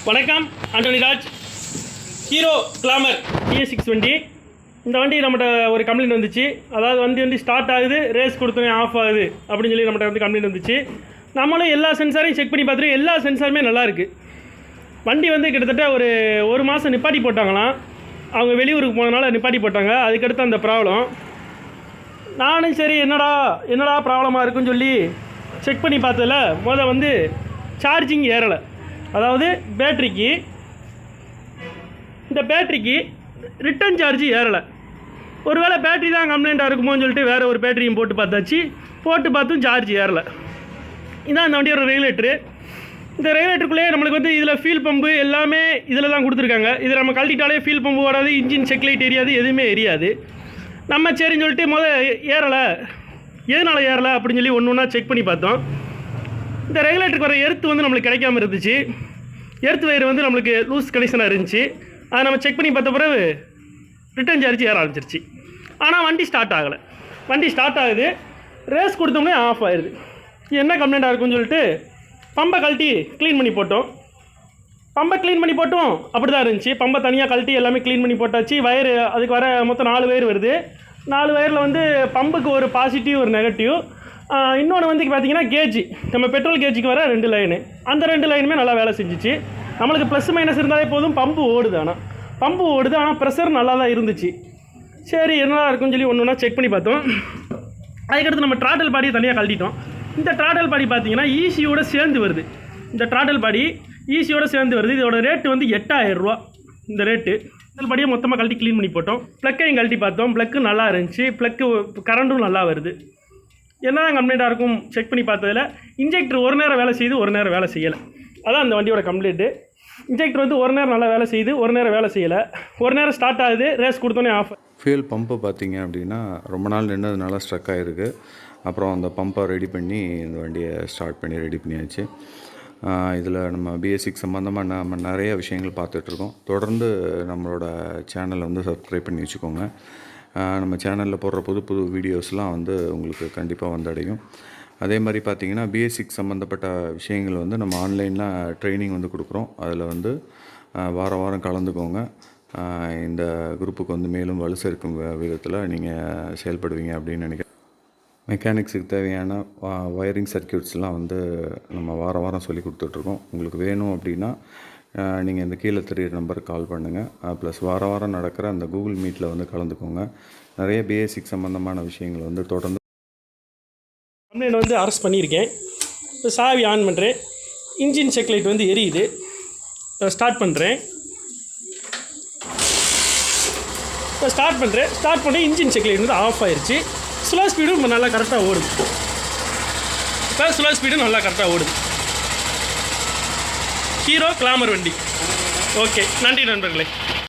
வணக்கம், Antony Raj. Hero glamour BS6 வண்டி. இந்த வண்டி நம்மகிட்ட ஒரு கம்ப்ளைண்ட் வந்துச்சு. அதாவது வண்டி ஸ்டார்ட் ஆகுது, ரேஸ் கொடுத்தோன்னே ஆஃப் ஆகுது அப்படின்னு சொல்லி நம்மகிட்ட கம்ப்ளைண்ட் வந்துச்சு. நம்மளும் எல்லா சென்சாரையும் செக் பண்ணி பார்த்துட்டு எல்லா சென்சாருமே நல்லாயிருக்கு. வண்டி கிட்டத்தட்ட ஒரு மாதம் நிப்பாட்டி போட்டாங்களாம். அவங்க வெளியூருக்கு போனதுனால நிப்பாட்டி போட்டாங்க. அதுக்கடுத்து அந்த ப்ராப்ளம். நானும் சரி என்னடா ப்ராப்ளமாக இருக்குன்னு சொல்லி செக் பண்ணி பார்த்ததில் சார்ஜிங் ஏறலை. அதாவது இந்த பேட்டரிக்கு ரிட்டன் சார்ஜ் ஏறலை. ஒருவேளை பேட்டரி தான் கம்ப்ளைண்ட்டாக இருக்குமோன்னு சொல்லிட்டு வேறு ஒரு பேட்டரியும் போட்டு பார்த்தும் சார்ஜ் ஏறலை. இதான் இந்த வண்டியோட ரெகுலேட்டரு. இந்த ரெகுலேட்டருக்குள்ளேயே நம்மளுக்கு இதில் ஃபியூல் பம்பு எல்லாமே இதில் தான் கொடுத்துருக்காங்க. இதில் நம்ம கழட்டிட்டாலே ஃபியூல் பம்பு வராது, இன்ஜின் செக் லைட் எரியாது, எதுவுமே எரியாது. நம்ம சரின்னு சொல்லிட்டு ஏறலை, எதனால் ஏறலை அப்படின்னு சொல்லி ஒன்று ஒன்றா செக் பண்ணி பார்த்தோம். இந்த ரெகுலேட்டருக்கு வர எர்த்து நம்மளுக்கு கிடைக்காம இருந்துச்சு. எர்த்து வயர் நம்மளுக்கு லூஸ் கனெக்ஷனாக இருந்துச்சு. அதை நம்ம செக் பண்ணி பார்த்த பிறகு ரிட்டன் சார்ஜ் ஏற ஆரம்பிச்சிருச்சு. ஆனால் வண்டி ஸ்டார்ட் ஆகலை. வண்டி ஸ்டார்ட் ஆகுது, ரேஸ் கொடுத்தோம்னே ஆஃப் ஆயிடுது. என்ன கம்ப்ளைண்ட்டாக இருக்குன்னு சொல்லிட்டு பம்பை கழட்டி க்ளீன் பண்ணி போட்டோம். அப்படி தான் இருந்துச்சு. பம்பை தனியாக கழட்டி எல்லாமே க்ளீன் பண்ணி போட்டாச்சு. வயரு அதுக்கு வர மொத்தம் 4 வயர் வருது. 4 வயரில் பம்புக்கு ஒரு பாசிட்டிவ் ஒரு நெகட்டிவ். இன்னொன்று பார்த்திங்கன்னா கேஜி, நம்ம பெட்ரோல் கேஜிக்கு வர 2 லைனு. அந்த 2 லைனுமே நல்லா வேலை செஞ்சிச்சு. நம்மளுக்கு ப்ளஸ் மைனஸ் இருந்தாலே போதும். பம்பு ஓடுது, ஆனால் ப்ரெஷர் நல்லா தான் இருந்துச்சு. சரி என்னடா இருக்குன்னு சொல்லி ஒன்று ஒன்றா செக் பண்ணி பார்த்தோம். அதுக்கடுத்து நம்ம ட்ராட்டல் பாடியை தனியாக கழட்டிட்டோம். இந்த ட்ராட்டல் பாடி பார்த்திங்கன்னா ஈசியோடு சேர்ந்து வருது. இதோட ரேட்டு 8000 ரூபா. இந்த ரேட்டு ட்ராட்டல் பாடியை மொத்தமாக கழட்டி க்ளீன் பண்ணி போட்டோம். ப்ளக்கையும் கழட்டி பார்த்தோம். ப்ளக்கு நல்லா இருந்துச்சு. கரண்ட்டும் நல்லா வருது. என்ன தான் கம்ப்ளைண்ட்டாக இருக்கும் செக் பண்ணி பார்த்ததில் இன்ஜெக்டர் ஒரு நேரம் வேலை செய்யுது, ஒரு நேரம் வேலை செய்யலை. அதான் அந்த வண்டியோட கம்ப்ளைண்ட்டு. இன்ஜெக்டர் ஒரு நேரம் நல்லா வேலை செய்யுது, ஒரு நேரம் வேலை செய்யலை. ஒரு நேரம் ஸ்டார்ட் ஆகுது, ரேஸ் கொடுத்தோன்னே ஆஃப். ஃபியூல் பம்பு பார்த்திங்க அப்படின்னா ரொம்ப நாள் நின்றதுனால ஸ்ட்ரக் ஆகிருக்கு. அப்புறம் அந்த பம்பை ரெடி பண்ணி இந்த வண்டியை ஸ்டார்ட் பண்ணி ரெடி பண்ணியாச்சு. இதில் நம்ம BS6 சம்மந்தமாக நம்ம நிறைய விஷயங்கள் பார்த்துட்ருக்கோம். தொடர்ந்து நம்மளோட சேனலை சப்ஸ்கிரைப் பண்ணி வச்சுக்கோங்க. நம்ம சேனலில் போடுற புது வீடியோஸ்லாம் உங்களுக்கு கண்டிப்பாக வந்தடையும். அதே மாதிரி பார்த்திங்கன்னா BS6 சம்மந்தப்பட்ட விஷயங்கள் நம்ம ஆன்லைனில் ட்ரைனிங் கொடுக்குறோம். அதில் வாரம் கலந்துக்கோங்க. இந்த குரூப்புக்கு மேலும் வலு சேர்க்கும் விதத்தில் நீங்கள் செயல்படுவீங்க அப்படின்னு நினைக்கிறேன். மெக்கானிக்ஸுக்கு தேவையான வயரிங் சர்க்கியூட்ஸ்லாம் நம்ம வாரம் சொல்லி கொடுத்துட்ருக்கோம். உங்களுக்கு வேணும் அப்படின்னா நீங்கள் இந்த கீழே தெரியிற நம்பருக்கு கால் பண்ணுங்கள். ப்ளஸ் வாரம் நடக்கிற அந்த கூகுள் மீட்டில் கலந்துக்கோங்க. நிறைய BS6 சம்மந்தமான விஷயங்கள் தொடர்ந்து கம்ப்ளைண்ட் அரெஸ்ட் பண்ணியிருக்கேன். இப்போ சாவி ஆன் பண்ணுறேன். இன்ஜின் செக் லைட் எரியுது. ஸ்டார்ட் பண்ணுறேன். ஸ்டார்ட் பண்ணி இன்ஜின் செக் லைட் ஆஃப் ஆயிடுச்சு. ஸ்லோ ஸ்பீடும் நல்லா கரெக்டாக ஓடுது. ஹீரோ கிளாமர் வண்டி. ஓகே, நன்றி நண்பர்களே.